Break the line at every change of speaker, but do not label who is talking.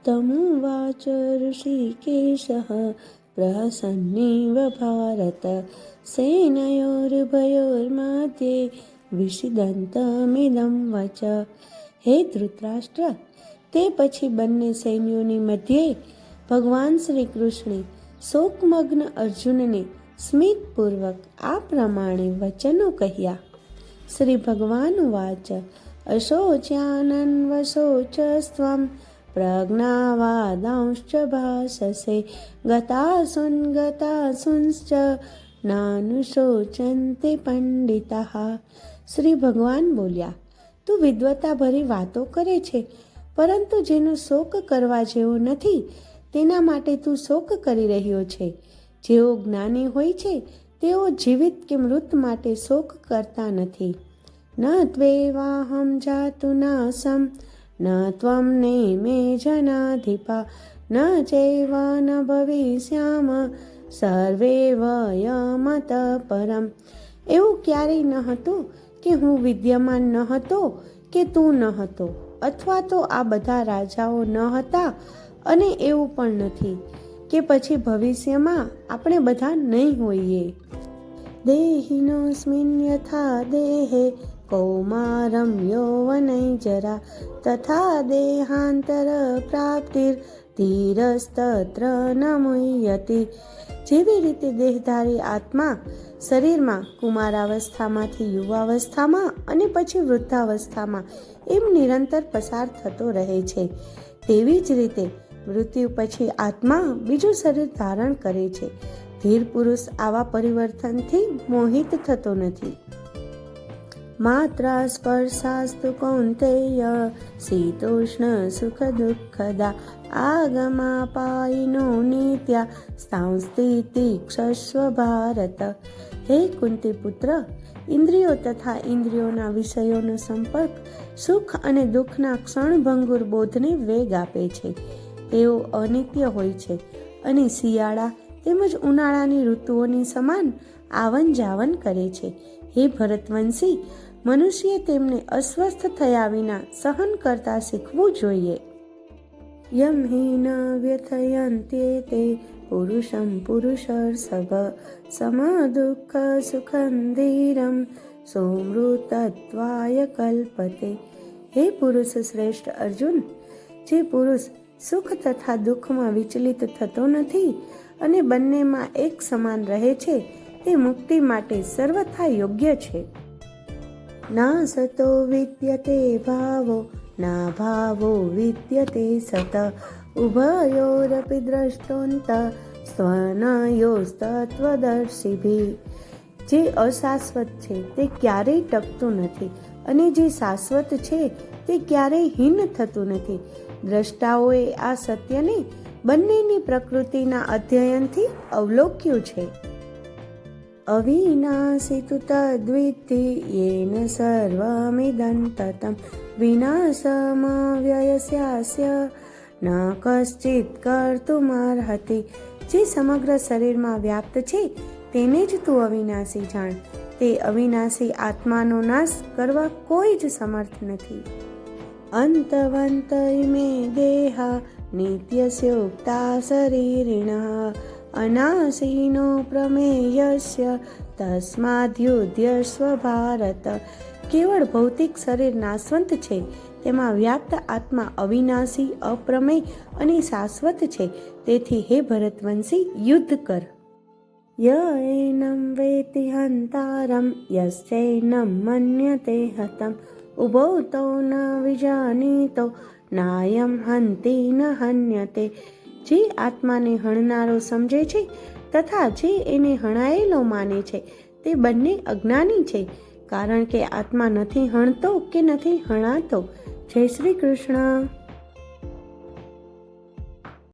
तमुवाच ऋषिकेशः प्रसन्नेव भारत सेनयोरुभयोर्मध्ये विषिदन्तमिदं वच। હે ધૃતરાષ્ટ્ર, તે પછી બંને સૈન્યોની મધ્યે ભગવાન શ્રી કૃષ્ણે શોકમગ્ન અર્જુનને સ્મિતપૂર્વક આ પ્રમાણે વચનો કહ્યા. શ્રી ભગવાન વાચ અશોચ્યાનન્વશોચસ્ત્વં પ્રજ્ઞાવાદાંશ્ચ ભાષસે ગતાસુન્શ્ચ નાનુશોચન્તિ પંડિતાઃ. શ્રી ભગવાન બોલ્યા, તું વિદ્વતા ભરી વાતો કરે છે, પરંતુ જેનો શોક કરવા જેવો નથી તેના માટે તું શોક કરી રહ્યો છે. જેઓ જ્ઞાની હોય છે તેઓ જીવિત કે મૃત માટે શોક કરતા નથી. ન ત્વેવાહમ જાતુ નાસમ ન ત્વમ નેમે જનાધિપા ન ચૈવ ન ભવિષ્યામ સર્વે વયમત પરમ. એવું ક્યારેય ન હતું કે હું વિદ્યમાન ન હતો કે તું ન હતો, અથવા તો આ બધા રાજાઓ ન હતા, અને એવું પણ નથી કે પછી ભવિષ્યમાં આપણે બધા નહીં હોઈએ. દેહિનોસ્મિન યથા દેહે કૌમારમ યૌવનૈ જરા તથા દેહાંતર પ્રાપ્તિર ધીરસ્તત્ર ન મુહ્યતિ. જેવી રીતે દેહધારી આત્મા શરીરમાં કુમારાવસ્થામાંથી યુવાવસ્થામાં અને પછી વૃદ્ધાવસ્થામાં એમ નિરંતર પસાર થતો રહે છે, તેવી જ રીતે મૃત્યુ પછી આત્મા બીજું શરીર ધારણ કરે છે. ધીર પુરુષ આવા પરિવર્તનથી મોહિત થતો નથી. માત્ર સ્પર્શાસ્તુ કૌંતેય શીતોષ્ણ સુખ દુઃખદા આગમાપાયિનો નિત્યા સાંસ્થિતિક્ષસ્વ ભારત. હે કુંતી પુત્ર, ઇન્દ્રિયો તથા ઇન્દ્રિયોના વિષયોનો સંપર્ક સુખ અને દુઃખના ક્ષણભંગુર બોધને વેગ આપે છે. તેઓ અનિત્ય હોય છે અને શિયાળા તેમજ ઉનાળાની ઋતુઓની સમાન આવન જાવન કરે છે. હે ભરતવંશી, મનુષ્ય તેમને અસ્વસ્થ થયા વિના સહન કરતા શીખવું જોઈએ. યમ હિ ન વ્યથયન્ત્યેતે પુરુષમ પુરુષર્ષભ સમ દુઃખ સુખં ધીરમ સોમૃતત્વાય કલ્પતે. હે પુરુષ શ્રેષ્ઠ અર્જુન, જે પુરુષ સુખ તથા દુઃખમાં વિચલિત થતો નથી અને બંનેમાં એક સમાન રહે છે તે મુક્તિ માટે સર્વથા યોગ્ય છે. ના સતો વિદ્યતે ભાવો ના ભાવો વિદ્યતે સત ઉભયોરપી દ્રષ્ટોંત સ્વનયોસ્તત્વદર્શિભિ. જે અશાશ્વત છે તે ક્યારેય ટકતું નથી અને જે શાશ્વત છે તે ક્યારેય હીન થતું નથી. દ્રષ્ટાઓએ આ સત્યને બંનેની પ્રકૃતિના અધ્યયનથી અવલોક્યું છે. અવિનાશી તુ તદ્વિદ્ધિ યેન સર્વમિદં તતં વિનાશમવ્યયસ્યાસ્ય ન કશ્ચિત કર્તુમર્હતિ. જે સમગ્ર શરીરમાં વ્યાપ્ત છે તેને જ તું અવિનાશી જાણ. તે અવિનાશી આત્માનો નાશ કરવા કોઈ જ સમર્થ નથી. અંતવંત ઇમે દેહા નિત્યસ્યોક્તા શરીરિણઃ અનાશીનો પ્રમેયસ્ય તસ્માદ્યુધ્યસ્વ ભારત. કેવળ ભૌતિક શરીર નાશવંત છે, તેમાં વ્યાપ્ત આત્મા અવિનાશી, અપ્રમેય અને શાશ્વત છે. તેથી હે ભરતવંશી, યુદ્ધ કર. ય એનં વેતિ હંતારં યશ્ચૈનં મન્યતે હતં ઉભો તૌ ન વિજાનીતો નાયં હંતિ ન હન્યતે. જે આત્માને હણનારો સમજે છે તથા જે એને હણાયેલો માને છે તે બંને અજ્ઞાની છે, કારણ કે આત્મા નથી હણતો કે નથી હણાતો. જય શ્રી કૃષ્ણ.